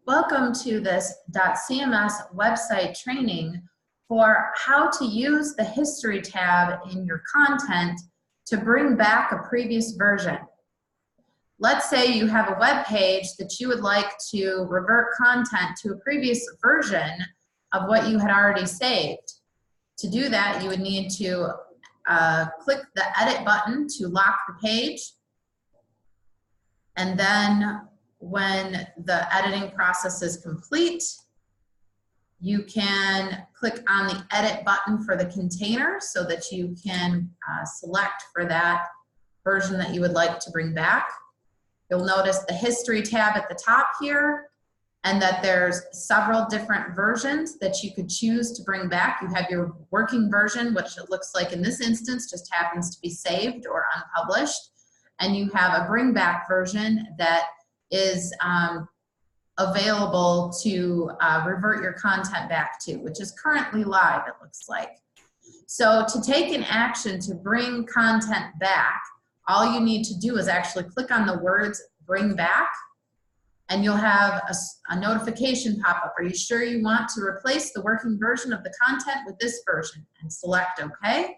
Welcome to this dotCMS website training for how to use the History tab in your content to bring back a previous version. Let's say you have a web page that you would like to revert content to a previous version of what you had already saved. To do that, you would need to click the edit button to lock the page, and then when the editing process is complete, you can click on the edit button for the container so that you can select for that version that you would like to bring back. You'll notice the History tab at the top here, and that there's several different versions that you could choose to bring back. You have your working version, which it looks like in this instance just happens to be saved or unpublished, and you have a bring back version that is available to revert your content back to, which is currently live, it looks like. So to take an action to bring content back, all you need to do is actually click on the words bring back, and you'll have a notification pop up. Are you sure you want to replace the working version of the content with this version? And select OK.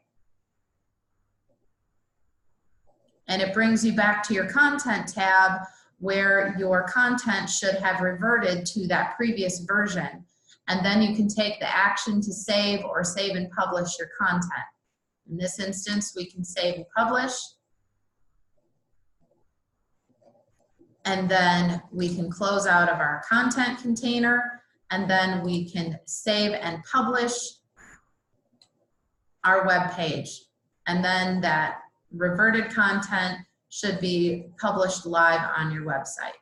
And it brings you back to your content tab, where your content should have reverted to that previous version. And then you can take the action to save or save and publish your content. In this instance, we can save and publish. And then we can close out of our content container, and then we can save and publish our web page. And then that reverted content should be published live on your website.